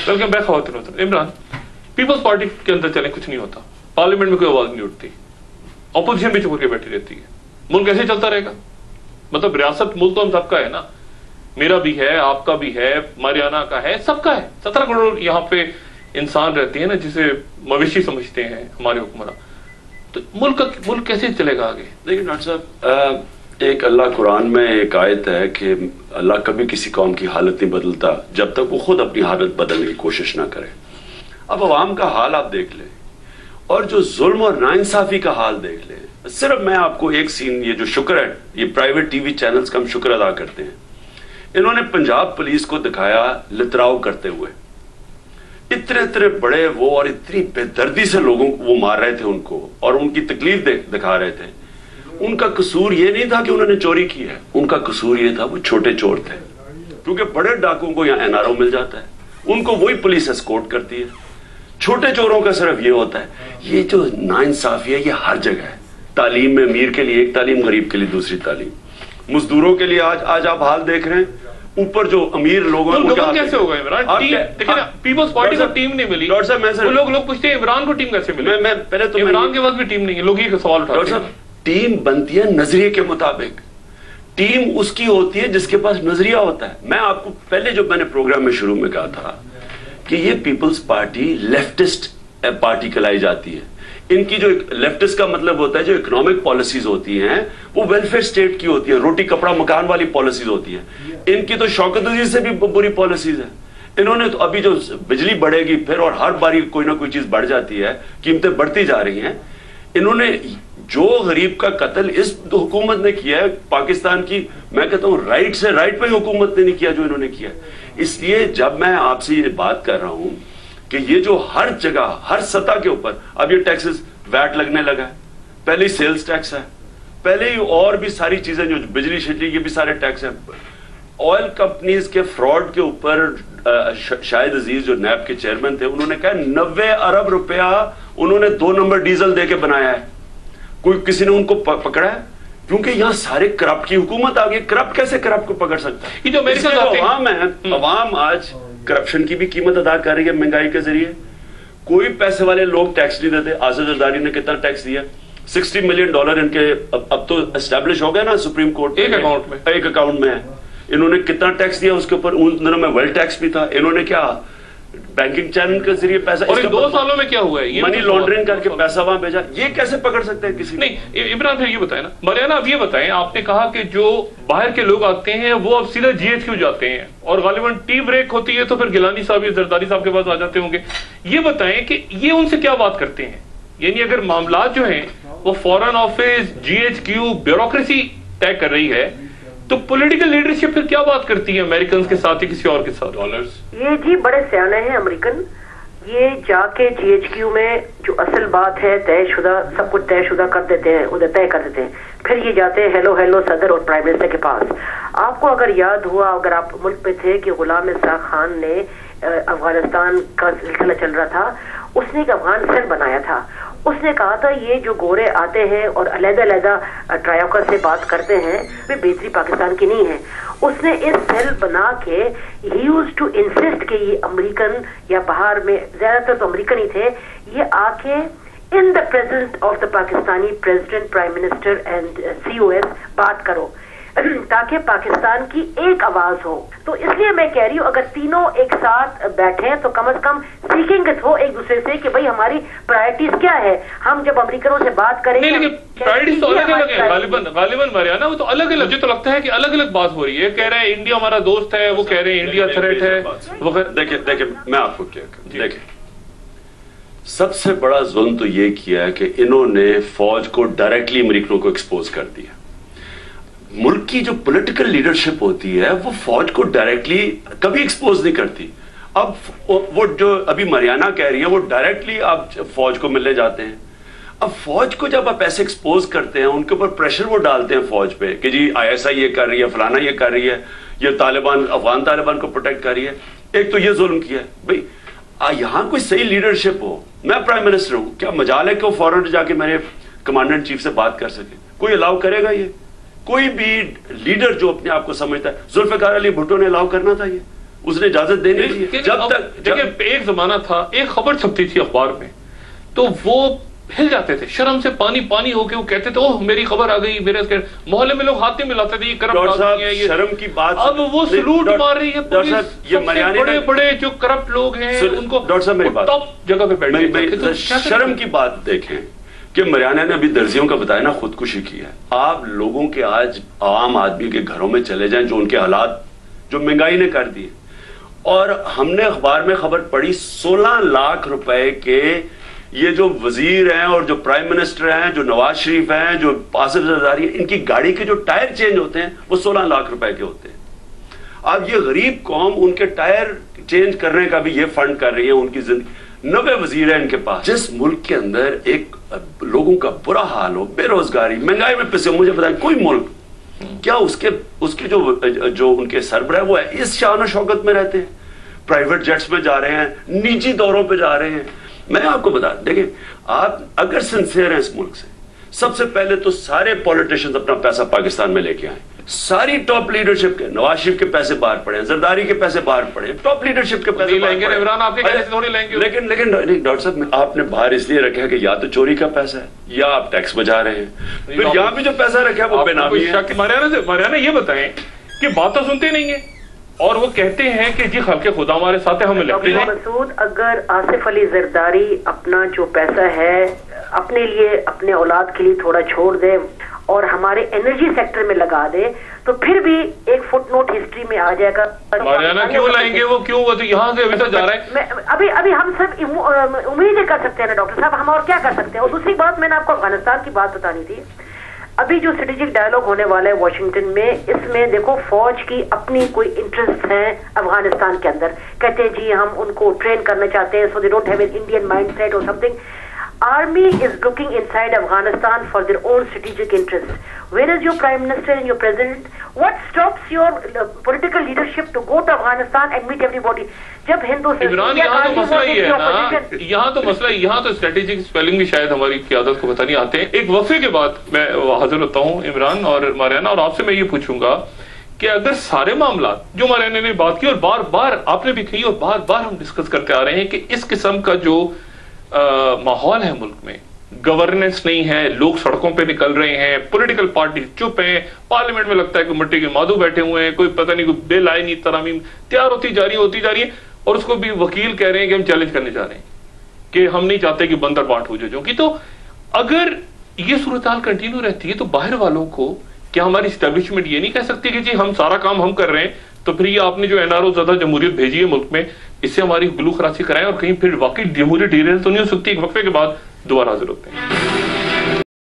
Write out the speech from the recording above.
बल्कि मैं खवातीन होता हूँ। इमरान, पीपल्स पार्टी के अंदर चले कुछ नहीं होता, पार्लियामेंट में कोई आवाज नहीं उठती, ऑपोजिशन भी चुप करके बैठी रहती है, मुल्क ऐसे चलता रहेगा? मतलब रियासत मुल्क तो हम सबका है ना, मेरा भी है, आपका भी है, मारियाना का है, सबका है। 17 करोड़ यहाँ पे इंसान रहते हैं ना, जिसे मवेशी समझते हैं हमारे हुक्मरान, तो मुल्क कैसे चलेगा आगे? देखिए डॉक्टर साहब, एक अल्लाह कुरान में एक आयत है कि अल्लाह कभी किसी कौम की हालत नहीं बदलता जब तक वो खुद अपनी हालत बदलने की कोशिश ना करे। अब अवाम का हाल आप देख लें, और जो जुल्म और नाइंसाफी का हाल देख लें। सिर्फ मैं आपको एक सीन, ये जो शुक्र है, ये प्राइवेट टीवी चैनल्स का हम शुक्र अदा करते हैं, इन्होंने पंजाब पुलिस को दिखाया लितराव करते हुए, इतने इतने बड़े वो, और इतनी बेदर्दी से लोगों को वो मार रहे थे उनको, और उनकी तकलीफ दिखा रहे थे। उनका कसूर ये नहीं था कि उन्होंने चोरी की है, उनका कसूर ये था वो छोटे चोर थे, क्योंकि बड़े डाकुओं को यहाँ एनआरओ मिल जाता है, उनको वही पुलिस एस्कॉर्ट करती है। छोटे चोरों का सिर्फ ये होता है। ये जो नाइंसाफी है ये हर जगह है। तालीम में अमीर के लिए एक तालीम, गरीब के लिए दूसरी तालीम, मजदूरों के लिए आज आप हाल देख रहे हैं, ऊपर जो अमीर लोग हैं कैसे होगा इमरान? पीपल्स पार्टी को टीम नहीं मिली, लोग पूछते हैं इमरान को टीम कैसे मिली? मैं पहले तो इमरान के वक्त भी टीम नहीं है, लोग ये सवाल उठाते हैं। टीम बनती है नजरिए के मुताबिक, टीम उसकी होती है जिसके पास नजरिया होता है। मैं आपको पहले जो मैंने प्रोग्राम में शुरू में कहा था कि ये पीपल्स पार्टी लेफ्टिस्ट पार्टी कहलाई जाती है। इनकी जो लेफ्टिस्ट का मतलब होता है जो इकोनॉमिक पॉलिसीज होती हैं वो वेलफेयर स्टेट की होती है, रोटी कपड़ा मकान वाली पॉलिसीज होती है। इनकी तो शौकत अजीज से भी बुरी पॉलिसीज है। इन्होंने तो अभी जो बिजली बढ़ेगी फिर, और हर बारी कोई ना कोई चीज बढ़ जाती है, कीमतें बढ़ती जा रही हैं। इन्होंने जो गरीब का कत्ल इस हुकूमत ने किया है पाकिस्तान की, मैं कहता हूं राइट से राइट पे हुकूमत ने नहीं किया जो इन्होंने किया। इसलिए जब मैं आपसे ये बात कर रहा हूं कि ये जो हर जगह हर सतह के ऊपर अब ये टैक्सेस, वैट लगने लगा है, पहले ही सेल्स टैक्स है, पहले ही और भी सारी चीजें जो बिजली शिजली ये भी सारे टैक्स है। ऑयल कंपनीज के फ्रॉड के ऊपर शाहिद अजीज जो नैब के चेयरमैन थे, उन्होंने कहा 90 अरब रुपया उन्होंने 2 नंबर डीजल दे के बनाया है। कोई किसी ने उनको पकड़ा है? क्योंकि यहाँ सारे करप्ट की हुकूमत आ गई। करप्ट कैसे करप्ट को पकड़ सकता है? ये जो अमेरिका का अवाम है, अवाम आज करप्शन की भी कीमत अदा कर रही है महंगाई के जरिए। कोई पैसे वाले लोग टैक्स नहीं देते। आसिफ जरदारी ने कितना टैक्स दिया? $60 मिलियन इनके अब तो एस्टेब्लिश हो गया ना सुप्रीम कोर्ट, एक अकाउंट में है। इन्होंने कितना टैक्स दिया उसके ऊपर? उन दिनों में वेल्थ टैक्स भी था। इन्होंने क्या बैंकिंग चैनल के जरिए पैसा, और 2 सालों में क्या हुआ है? ये मनी लॉन्ड्रिंग करके पैसा वहां भेजा। ये कैसे पकड़ सकते हैं किसी? नहीं इमरान, फिर ये बताए ना मरियाना, अब ये बताएं, आपने कहा कि जो बाहर के लोग आते हैं वो अब सीधा GHQ जाते हैं, और गालिबन टी ब्रेक होती है तो फिर गिलानी साहब या जरदारी साहब के पास आ जाते होंगे। ये बताएं कि ये उनसे क्या बात करते हैं? यानी अगर मामला जो है वो फॉरेन ऑफिस, GHQ, ब्यूरोक्रेसी तय कर रही है, तो पॉलिटिकल लीडरशिप फिर क्या बात करती है अमेरिकन के साथ या किसी और के साथ? डॉलर्स, ये जी बड़े सियाने हैं अमेरिकन। ये जाके GHQ में जो असल बात है तयशुदा, सब कुछ तयशुदा कर देते हैं, उधर तय कर देते हैं। फिर ये जाते हैं हेलो सदर और प्राइम मिनिस्टर के पास। आपको अगर याद हुआ, अगर आप मुल्क पे थे, कि गुलाम इसाक खान ने अफगानिस्तान का सिलसिला चल रहा था, उसने एक अफगान सेल बनाया था। उसने कहा था ये जो गोरे आते हैं और अलग-अलग ट्रायोकर से बात करते हैं वे बेहतरी पाकिस्तान की नहीं है। उसने इस सेल बना के ही यूज्ड टू इंसिस्ट कि ये अमेरिकन, या बाहर में ज्यादातर तो अमेरिकन ही थे, ये आके in the presence of the Pakistani president, prime minister and COS बात करो, ताकि पाकिस्तान की एक आवाज हो। तो इसलिए मैं कह रही हूँ अगर तीनों एक साथ बैठे तो कम से कम सीखेंगे तो एक दूसरे से कि भाई हमारी प्रायोरिटीज क्या है। हम जब अमेरिकनों से बात करेंगे, प्रायोरिटीज तो अलग अलग है। गालिबन मरियाना, वो तो अलग अलग, मुझे तो लगता है कि अलग अलग बात हो रही है। कह रहे हैं इंडिया हमारा दोस्त है, वो कह रहे हैं इंडिया थ्रेट है। देखिए मैं आपको क्या कहूं, देखिए सबसे बड़ा जुल्म तो ये किया है कि इन्होंने फौज को डायरेक्टली अमेरिकनों को एक्सपोज कर दिया। मुल्क की जो पॉलिटिकल लीडरशिप होती है वो फौज को डायरेक्टली कभी एक्सपोज नहीं करती। अब वो जो अभी मरियाना कह रही है वो डायरेक्टली आप फौज को मिलने जाते हैं। अब फौज को जब आप ऐसे एक्सपोज करते हैं, उनके ऊपर प्रेशर वो डालते हैं फौज पे कि जी ISI ये कर रही है, फलाना ये कर रही है, ये तालिबान, अफगान तालिबान को प्रोटेक्ट कर रही है। एक तो ये जुल्म किया है। भाई यहाँ कोई सही लीडरशिप हो, मैं प्राइम मिनिस्टर हूं, क्या मजाल है कि वो फौरन जाके मेरे कमांडर इन चीफ से बात कर सके? कोई अलाउ करेगा? ये कोई भी लीडर जो अपने आप को समझता है, जुल्फिकार अली भुट्टो ने अलाउ करना था ये? उसने इजाजत देनी चाहिए। जब तक देखिए एक जमाना था, एक खबर छपती थी अखबार में तो वो हिल जाते थे, शर्म से पानी पानी होके वो कहते थे ओह मेरी खबर आ गई, मेरे मोहल्ले में लोग हाथ नहीं मिलाते थे, ये करप्ट आदमी है, ये शर्म की बात। अब वो सलूट मार रही है पुलिस, ये बड़े बड़े जो करप्ट लोग हैं उनको डॉक्टर साहब मेरी बात टॉप जगह पे बैठे। शर्म की बात देखें कि मरियाना ने अभी दर्जियों का बताया ना, खुदकुशी की है। आप लोगों के आज आम आदमी के घरों में चले जाएं, जो उनके हालात जो महंगाई ने कर दिए, और हमने अखबार में खबर पढ़ी 16 लाख रुपए के ये जो वजीर हैं और जो प्राइम मिनिस्टर हैं, जो नवाज शरीफ हैं, जो आसिफ जरदारी हैं, इनकी गाड़ी के जो टायर चेंज होते हैं वो 16 लाख रुपए के होते हैं। अब ये गरीब कौम उनके टायर चेंज करने का भी ये फंड कर रही है, उनकी जिंदगी 90 वजीर है इनके पास। जिस मुल्क के अंदर एक लोगों का बुरा हाल हो, बेरोजगारी, महंगाई में पिसे, मुझे बताएं कोई मुल्क क्या उसके जो उनके सरबराह वो है इस शान और शौकत में रहते हैं, प्राइवेट जेट्स में जा रहे हैं, निजी दौरों पे जा रहे हैं। मैं आपको बता देखिए, आप अगर सिंसियर हैं इस मुल्क से, सबसे पहले तो सारे पॉलिटिशियंस अपना पैसा पाकिस्तान में लेके आए, सारी टॉप लीडरशिप के, नवाज शरीफ के पैसे बाहर पड़े, जरदारी के पैसे बाहर पड़े, टॉप लीडरशिप के पैसे लेंगे, इमरान आपके कहने से थोड़ी लेंगे। लेकिन डॉक्टर साहब आपने बाहर इसलिए रखा है कि या तो चोरी का पैसा है या आप टैक्स बचा रहे हैं, फिर यहाँ भी जो पैसा रखा है वो बेनामी है। मरियाना ये बताएं कि बात तो सुनते नहीं है और वो कहते हैं कि जी खल्के खुदा हमारे साथ है, हम इलेक्टेड हैं। मसूद, अगर आसिफ अली जरदारी अपना जो पैसा है अपने लिए, अपने औलाद के लिए थोड़ा छोड़ दे और हमारे एनर्जी सेक्टर में लगा दे तो फिर भी एक फुटनोट हिस्ट्री में आ जाएगा। मरियाना क्यों लाएंगे वो, क्यों वो तो यहाँ से अभी तक जा रहे हैं। अभी हम सब उम्मीदें कर सकते हैं ना डॉक्टर साहब, हम और क्या कर सकते हैं। और दूसरी बात मैंने आपको अफगानिस्तान की बात बतानी थी। अभी जो स्ट्रेटेजिक डायलॉग होने वाला है वॉशिंगटन में, इसमें देखो फौज की अपनी कोई इंटरेस्ट है अफगानिस्तान के अंदर, कहते हैं जी हम उनको ट्रेन करना चाहते हैं so they don't have an Indian mindset और something. Army is looking inside Afghanistan for their own strategic interests. Where is your Prime Minister and your President? What stops your political leadership to go to Afghanistan and meet everybody? जब हिंदुस्तान इमरान यहाँ तो मसला ही है ना, यहाँ तो मसला, यहाँ तो स्ट्रेटेजिक स्पेलिंग भी शायद हमारी क़यादत को पता नहीं आते हैं। एक वक्फे के बाद मैं हाजिर होता हूँ इमरान और मरियाना, और आपसे मैं ये पूछूंगा कि अगर सारे मामला जो मरियाना ने बात की और बार बार आपने भी कही और बार बार हम डिस्कस करते आ रहे हैं कि इस किस्म का जो माहौल है मुल्क में, गवर्नेंस नहीं है, लोग सड़कों पे निकल रहे हैं, पॉलिटिकल पार्टी चुप हैं, पार्लियामेंट में लगता है कि मिट्टी के मादू बैठे हुए हैं, कोई पता नहीं कोई बिल आए नहीं, तरामीम तैयार होती जा रही है और उसको भी वकील कह रहे हैं कि हम चैलेंज करने जा रहे हैं कि हम नहीं चाहते कि बंदर बांट हो जो कि। तो अगर ये सूरत-हाल कंटिन्यू रहती है तो बाहर वालों को क्या हमारी एस्टेब्लिशमेंट ये नहीं कह सकती कि जी हम सारा काम हम कर रहे हैं, तो फिर ये आपने जो एनआरओ ज़्यादा जमहूरियत भेजी है मुल्क में, इससे हमारी गुलू खरासी कराएं और कहीं फिर वाकई जमहूरियत डीरेल तो नहीं हो सकती। एक वक्फे के बाद दोबारा हाजिर होते हैं।